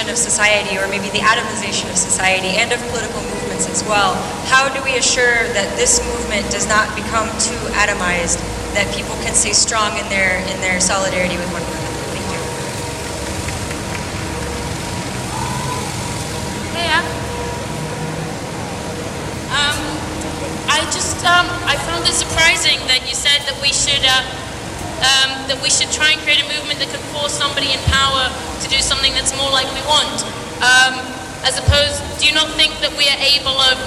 atomization of society, or maybe the atomization of society and of political movements as well, how do we assure that this movement does not become too atomized, that people can stay strong in their solidarity with one another? Thank you. Yeah. I found it surprising that you said that we should try and create a movement that could force somebody in power to do something that's more like we want. As opposed, do you not think that we are able of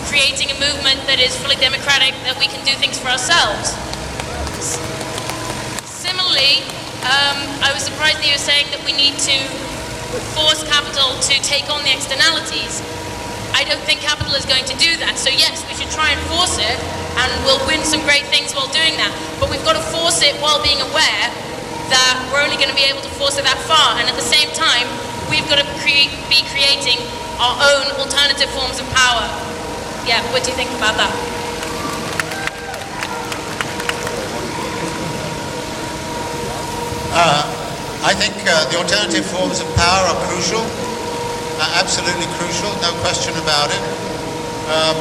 creating a movement that is fully democratic, that we can do things for ourselves? Similarly, I was surprised that you were saying that we need to force capital to take on the externalities. I don't think capital is going to do that. So yes, we should try and force it, and we'll win some great things while doing that. But we've got to force it while being aware that we're only going to be able to force it that far. And at the same time, we've got to be creating our own alternative forms of power. Yeah, what do you think about that? I think the alternative forms of power are crucial. Absolutely crucial, no question about it.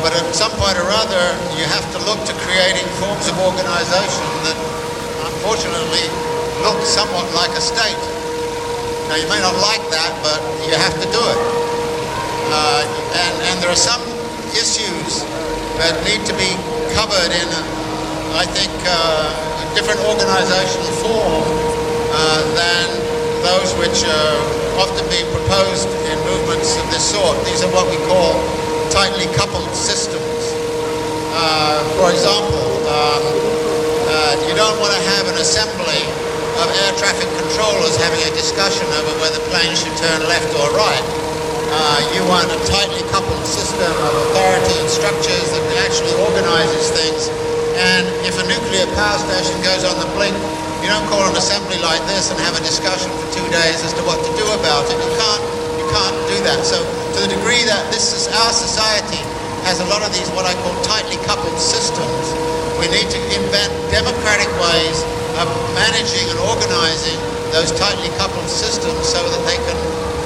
But at some point or other, you have to look to creating forms of organization that unfortunately look somewhat like a state. Now, you may not like that, but you have to do it. And there are some issues that need to be covered in, I think, a different organizational form than those which are often being proposed in movements of this sort. These are what we call tightly coupled systems. For example, you don't want to have an assembly of air traffic controllers having a discussion over whether planes should turn left or right. You want a tightly coupled system of authority and structures that actually organizes things. And if a nuclear power station goes on the blink, you don't call an assembly like this and have a discussion for 2 days as to what to do about it. You can't do that. So to the degree that our society has a lot of these what I call tightly coupled systems, we need to invent democratic ways of managing and organizing those tightly coupled systems so that they can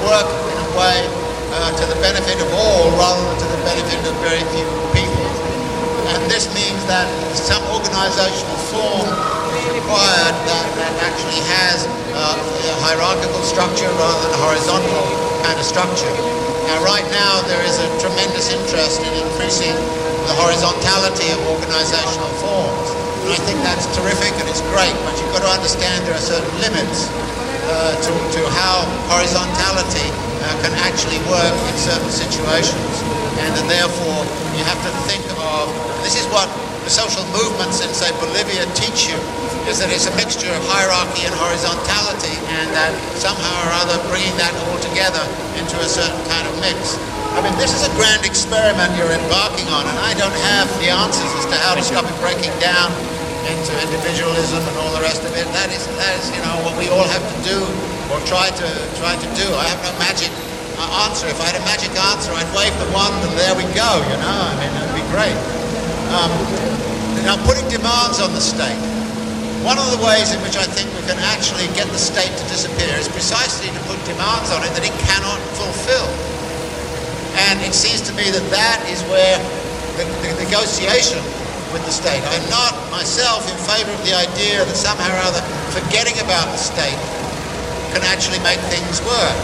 work in a way to the benefit of all rather than to the benefit of very few people. And this means that some organizational form is required that actually has a hierarchical structure rather than a horizontal kind of structure. Now, right now, there is a tremendous interest in increasing the horizontality of organizational forms. And I think that's terrific and it's great, but you've got to understand there are certain limits to how horizontality can actually work in certain situations. And then therefore, you have to think of, this is what the social movements in, say, Bolivia teach you, is that it's a mixture of hierarchy and horizontality, and that somehow or other bringing that all together into a certain kind of mix. I mean, this is a grand experiment you're embarking on, and I don't have the answers as to how to stop it breaking down into individualism and all the rest of it. That is, what we all have to do, or try to do. I have no magic answer. If I had a magic answer, I'd wave the wand and there we go, I mean, it'd be great. Now, putting demands on the state. One of the ways in which I think we can actually get the state to disappear is precisely to put demands on it that it cannot fulfill. And it seems to me that that is where the negotiation with the state. I'm not myself in favor of the idea that somehow or other forgetting about the state can actually make things work.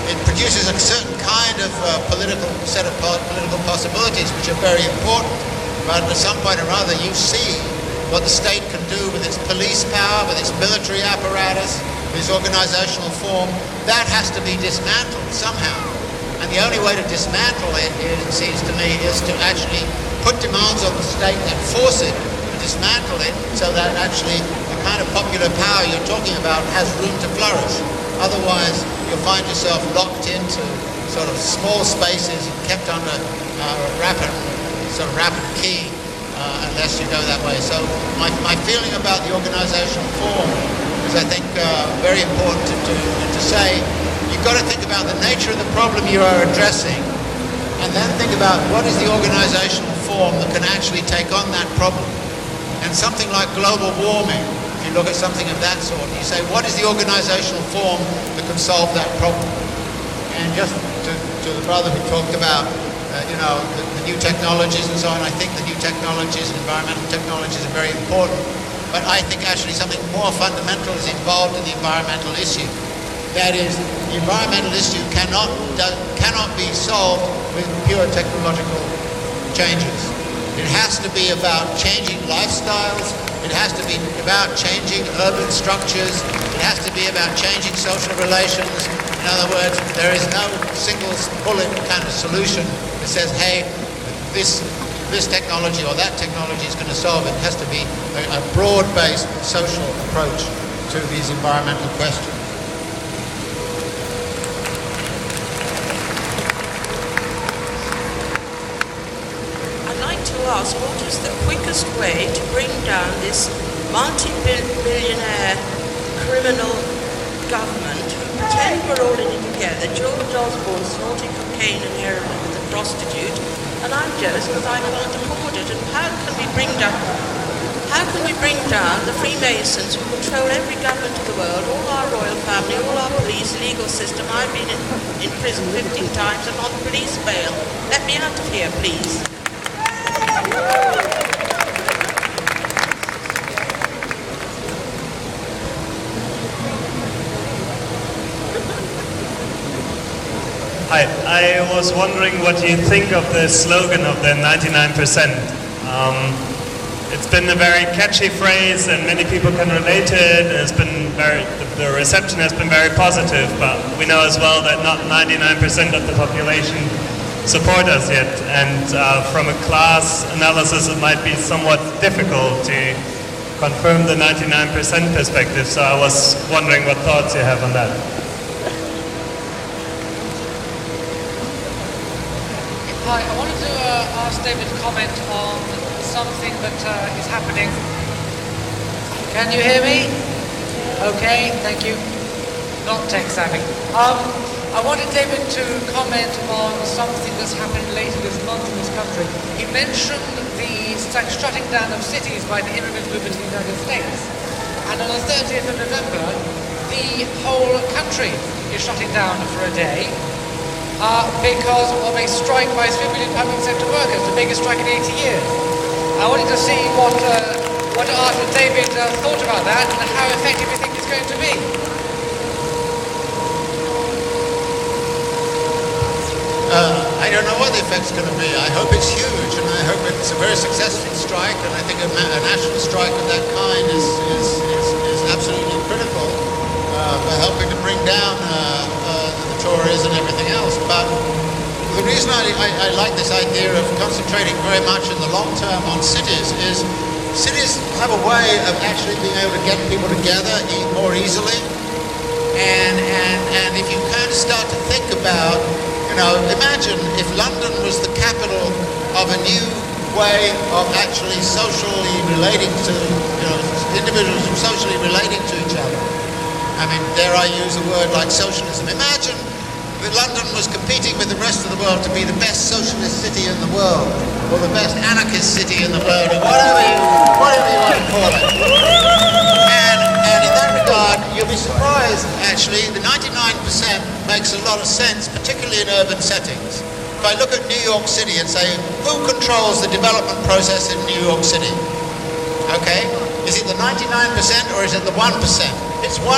It produces a certain kind of set of political possibilities which are very important. But at some point or other, you see what the state can do with its police power, with its military apparatus, with its organizational form. That has to be dismantled somehow. And the only way to dismantle it seems to me, is to actually put demands on the state that force it to dismantle it so that actually the kind of popular power you're talking about has room to flourish. Otherwise, you'll find yourself locked into sort of small spaces and kept under rapid key unless you go that way. So my feeling about the organizational form is, I think, very important to say. You've got to think about the nature of the problem you are addressing, and then think about what is the organizational form that can actually take on that problem. And something like global warming, if you look at something of that sort, you say, what is the organizational form that can solve that problem? And just to the brother who talked about, the new technologies and so on, I think the new technologies and environmental technologies are very important. But I think actually something more fundamental is involved in the environmental issue. That is, the environmental issue cannot be solved with pure technological changes. It has to be about changing lifestyles. It has to be about changing urban structures. It has to be about changing social relations. In other words, there is no single bullet kind of solution that says, hey, this technology or that technology is going to solve it. It has to be a broad-based social approach to these environmental questions. I'd like to ask, what is the quickest way to bring down this multi-billionaire criminal government who pretend we're all in it together? George Osborne snorting cocaine and heroin with a prostitute, and I'm jealous because I can't afford it. And how can we bring down the Freemasons who control every government of the world, all our royal family, all our police, legal system? I've been in prison 15 times and on police bail. Let me out of here, please. Hi, I was wondering what you think of the slogan of the 99%. It's been a very catchy phrase and many people can relate to it. The reception has been very positive, but we know as well that not 99% of the population support us yet. And from a class analysis, it might be somewhat difficult to confirm the 99% perspective. So I was wondering what thoughts you have on that. Hi, I wanted to ask David to comment on something that is happening. Can you hear me? Okay, thank you. Not tech savvy. I wanted David to comment on something that's happened later this month in this country. He mentioned the shutting down of cities by the immigrant movement in the United States. And on the 30th of November, the whole country is shutting down for a day. Because of a strike by 3 million public sector workers, the biggest strike in 80 years. I wanted to see what David thought about that and how effective you think it's going to be. I don't know what the effect's going to be. I hope it's huge, and I hope it's a very successful strike, and I think a national strike of that kind is absolutely critical for helping to bring down the Tories and everything else. But the reason I like this idea of concentrating very much in the long term on cities is cities have a way of actually being able to get people together more easily. And if you kind of start to think about, imagine if London was the capital of a new way of actually socially relating to, individuals socially relating to each other. I mean, dare I use a word like socialism? Imagine that London was competing with the rest of the world to be the best socialist city in the world, or the best anarchist city in the world, or whatever you want to call it. And in that regard, you'll be surprised, actually, the 99% makes a lot of sense, particularly in urban settings. If I look at New York City and say, who controls the development process in New York City? Okay? Is it the 99% or is it the 1%? It's 1%.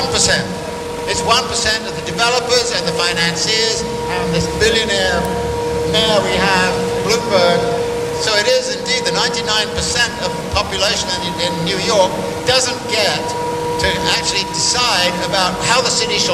It's 1% of the developers and the financiers and this billionaire mayor we have, Bloomberg. So it is indeed the 99% of the population in New York doesn't get to actually decide about how the city shall